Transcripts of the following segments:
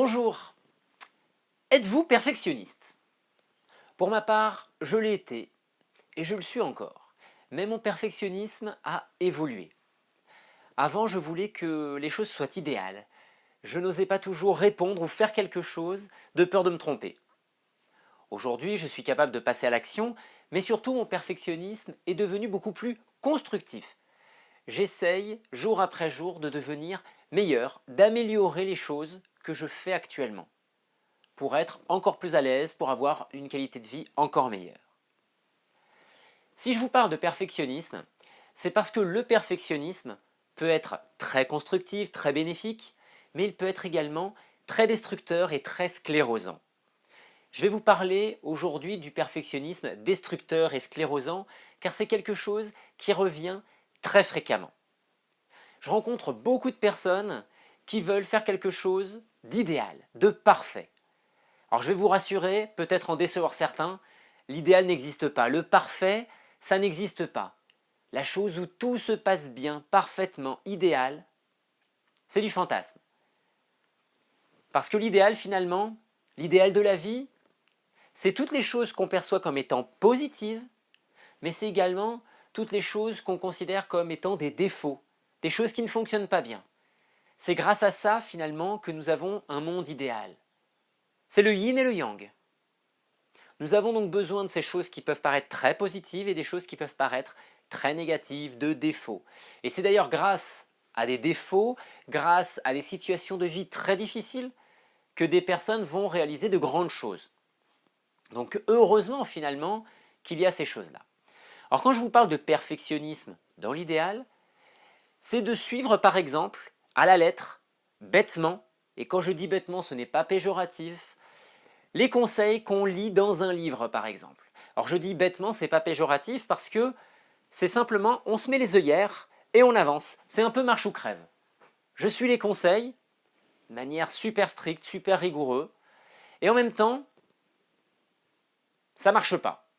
Bonjour, êtes-vous perfectionniste? Pour ma part, je l'ai été et je le suis encore, mais mon perfectionnisme a évolué. Avant, je voulais que les choses soient idéales. Je n'osais pas toujours répondre ou faire quelque chose de peur de me tromper. Aujourd'hui, je suis capable de passer à l'action, mais surtout mon perfectionnisme est devenu beaucoup plus constructif. J'essaye, jour après jour, de devenir meilleur, d'améliorer les choses que je fais actuellement, pour être encore plus à l'aise, pour avoir une qualité de vie encore meilleure. Si je vous parle de perfectionnisme, c'est parce que le perfectionnisme peut être très constructif, très bénéfique, mais il peut être également très destructeur et très sclérosant. Je vais vous parler aujourd'hui du perfectionnisme destructeur et sclérosant, car c'est quelque chose qui revient très fréquemment. Je rencontre beaucoup de personnes qui veulent faire quelque chose d'idéal, de parfait. Alors je vais vous rassurer, peut-être en décevoir certains, l'idéal n'existe pas. Le parfait, ça n'existe pas. La chose où tout se passe bien, parfaitement, idéal, c'est du fantasme. Parce que l'idéal finalement, l'idéal de la vie, c'est toutes les choses qu'on perçoit comme étant positives, mais c'est également toutes les choses qu'on considère comme étant des défauts, des choses qui ne fonctionnent pas bien. C'est grâce à ça finalement que nous avons un monde idéal. C'est le yin et le yang. Nous avons donc besoin de ces choses qui peuvent paraître très positives et des choses qui peuvent paraître très négatives, de défauts. Et c'est d'ailleurs grâce à des défauts, grâce à des situations de vie très difficiles, que des personnes vont réaliser de grandes choses. Donc heureusement finalement qu'il y a ces choses-là. Alors quand je vous parle de perfectionnisme dans l'idéal, c'est de suivre par exemple à la lettre, bêtement, et quand je dis bêtement ce n'est pas péjoratif, les conseils qu'on lit dans un livre par exemple. Alors je dis bêtement, c'est pas péjoratif parce que c'est simplement on se met les œillères et on avance. C'est un peu marche ou crève. Je suis les conseils de manière super stricte, super rigoureuse, et en même temps, ça marche pas.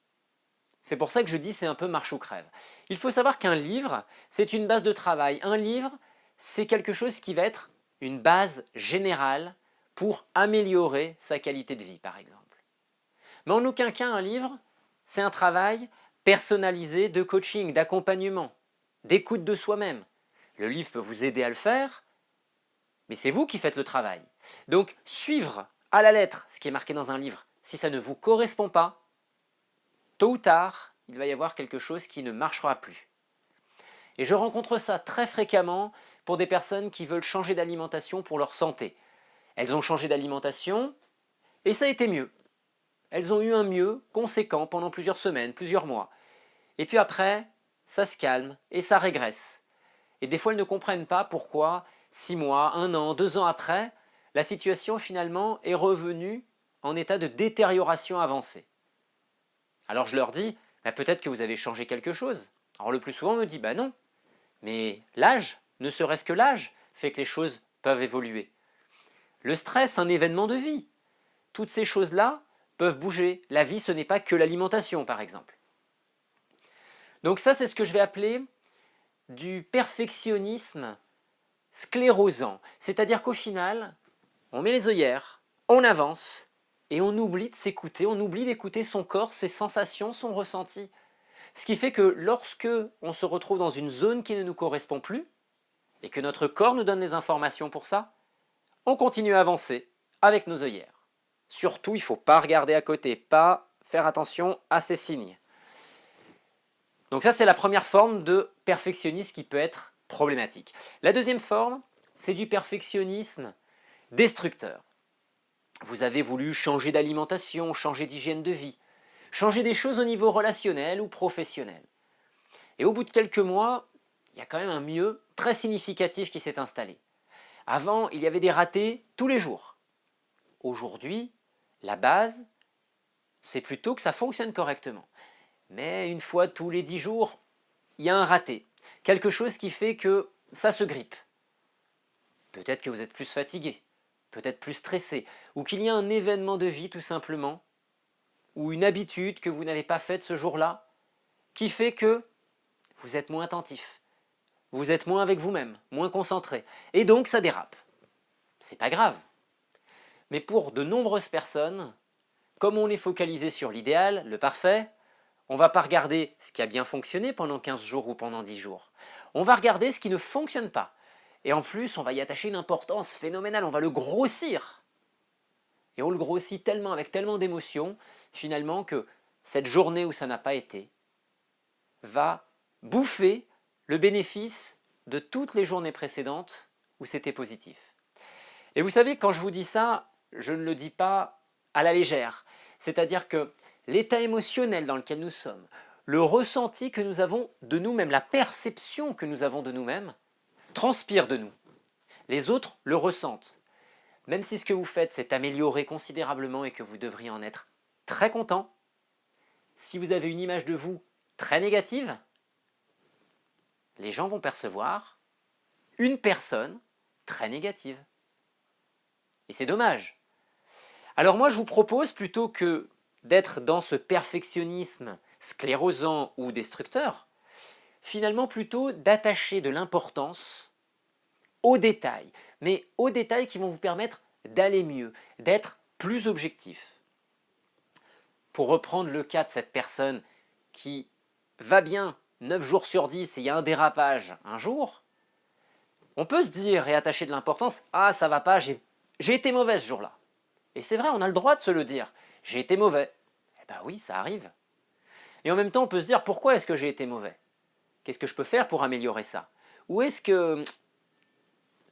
C'est pour ça que je dis c'est un peu marche ou crève. Il faut savoir qu'un livre, c'est une base de travail. Un livre, c'est quelque chose qui va être une base générale pour améliorer sa qualité de vie, par exemple. Mais en aucun cas, un livre, c'est un travail personnalisé de coaching, d'accompagnement, d'écoute de soi-même. Le livre peut vous aider à le faire, mais c'est vous qui faites le travail. Donc, suivre à la lettre ce qui est marqué dans un livre, si ça ne vous correspond pas, tôt ou tard, il va y avoir quelque chose qui ne marchera plus. Et je rencontre ça très fréquemment pour des personnes qui veulent changer d'alimentation pour leur santé. Elles ont changé d'alimentation et ça a été mieux. Elles ont eu un mieux conséquent pendant plusieurs semaines, plusieurs mois. Et puis après, ça se calme et ça régresse. Et des fois, elles ne comprennent pas pourquoi 6 mois, 1 an, 2 ans après, la situation finalement est revenue en état de détérioration avancée. Alors je leur dis, bah, peut-être que vous avez changé quelque chose. Alors le plus souvent on me dit, bah non, mais l'âge, ne serait-ce que l'âge, fait que les choses peuvent évoluer. Le stress, un événement de vie. Toutes ces choses-là peuvent bouger. La vie, ce n'est pas que l'alimentation, par exemple. Donc ça, c'est ce que je vais appeler du perfectionnisme sclérosant. C'est-à-dire qu'au final, on met les œillères, on avance, et on oublie de s'écouter, on oublie d'écouter son corps, ses sensations, son ressenti. Ce qui fait que lorsque on se retrouve dans une zone qui ne nous correspond plus, et que notre corps nous donne les informations pour ça, on continue à avancer avec nos œillères. Surtout, il ne faut pas regarder à côté, pas faire attention à ces signes. Donc ça, c'est la première forme de perfectionnisme qui peut être problématique. La deuxième forme, c'est du perfectionnisme destructeur. Vous avez voulu changer d'alimentation, changer d'hygiène de vie, changer des choses au niveau relationnel ou professionnel. Et au bout de quelques mois, il y a quand même un mieux très significatif qui s'est installé. Avant, il y avait des ratés tous les jours. Aujourd'hui, la base, c'est plutôt que ça fonctionne correctement. Mais une fois tous les 10 jours, il y a un raté. Quelque chose qui fait que ça se grippe. Peut-être que vous êtes plus fatigué, peut-être plus stressé, ou qu'il y a un événement de vie tout simplement, ou une habitude que vous n'avez pas faite ce jour-là, qui fait que vous êtes moins attentif, vous êtes moins avec vous-même, moins concentré, et donc ça dérape. C'est pas grave. Mais pour de nombreuses personnes, comme on est focalisé sur l'idéal, le parfait, on ne va pas regarder ce qui a bien fonctionné pendant 15 jours ou pendant 10 jours. On va regarder ce qui ne fonctionne pas. Et en plus, on va y attacher une importance phénoménale, on va le grossir. Et on le grossit tellement, avec tellement d'émotions, finalement, que cette journée où ça n'a pas été va bouffer le bénéfice de toutes les journées précédentes où c'était positif. Et vous savez, quand je vous dis ça, je ne le dis pas à la légère. C'est-à-dire que l'état émotionnel dans lequel nous sommes, le ressenti que nous avons de nous-mêmes, la perception que nous avons de nous-mêmes, transpire de nous. Les autres le ressentent. Même si ce que vous faites s'est amélioré considérablement et que vous devriez en être très content, si vous avez une image de vous très négative, les gens vont percevoir une personne très négative. Et c'est dommage. Alors moi, je vous propose, plutôt que d'être dans ce perfectionnisme sclérosant ou destructeur, finalement plutôt d'attacher de l'importance aux détails, mais aux détails qui vont vous permettre d'aller mieux, d'être plus objectif. Pour reprendre le cas de cette personne qui va bien 9 jours sur 10 et il y a un dérapage un jour, on peut se dire et attacher de l'importance, ah ça va pas, j'ai été mauvais ce jour-là. Et c'est vrai, on a le droit de se le dire, j'ai été mauvais. Eh bien oui, ça arrive. Et en même temps, on peut se dire, pourquoi est-ce que j'ai été mauvais? Qu'est-ce que je peux faire pour améliorer ça? Ou est-ce que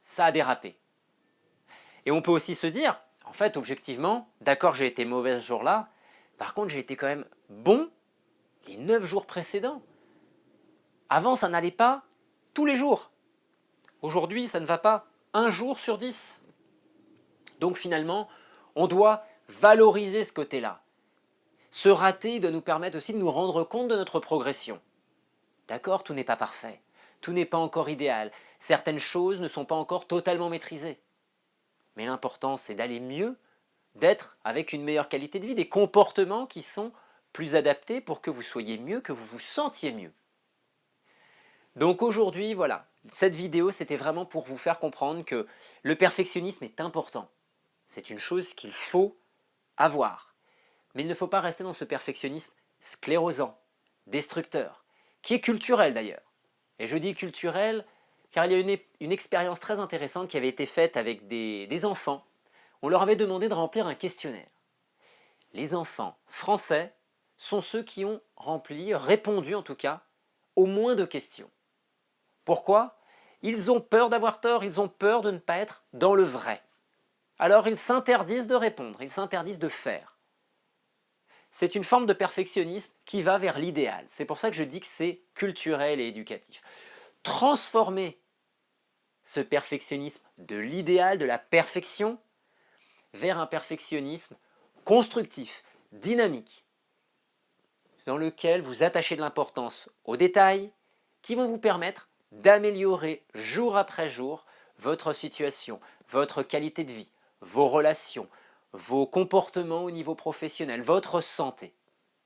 ça a dérapé? Et on peut aussi se dire, en fait, objectivement, d'accord, j'ai été mauvais ce jour-là, par contre, j'ai été quand même bon les 9 jours précédents. Avant, ça n'allait pas tous les jours. Aujourd'hui, ça ne va pas un jour sur 10. Donc finalement, on doit valoriser ce côté-là. Ce raté doit nous permettre aussi de nous rendre compte de notre progression. D'accord, tout n'est pas parfait, tout n'est pas encore idéal, certaines choses ne sont pas encore totalement maîtrisées. Mais l'important, c'est d'aller mieux, d'être avec une meilleure qualité de vie, des comportements qui sont plus adaptés pour que vous soyez mieux, que vous vous sentiez mieux. Donc aujourd'hui, voilà, cette vidéo, c'était vraiment pour vous faire comprendre que le perfectionnisme est important. C'est une chose qu'il faut avoir. Mais il ne faut pas rester dans ce perfectionnisme sclérosant, destructeur, qui est culturel d'ailleurs. Et je dis culturel car il y a une expérience très intéressante qui avait été faite avec des enfants. On leur avait demandé de remplir un questionnaire. Les enfants français sont ceux qui ont répondu en tout cas, au moins de questions. Pourquoi? Ils ont peur d'avoir tort, ils ont peur de ne pas être dans le vrai. Alors ils s'interdisent de répondre, ils s'interdisent de faire. C'est une forme de perfectionnisme qui va vers l'idéal. C'est pour ça que je dis que c'est culturel et éducatif. Transformer ce perfectionnisme de l'idéal, de la perfection, vers un perfectionnisme constructif, dynamique, dans lequel vous attachez de l'importance aux détails qui vont vous permettre d'améliorer jour après jour votre situation, votre qualité de vie, vos relations, vos comportements au niveau professionnel, votre santé.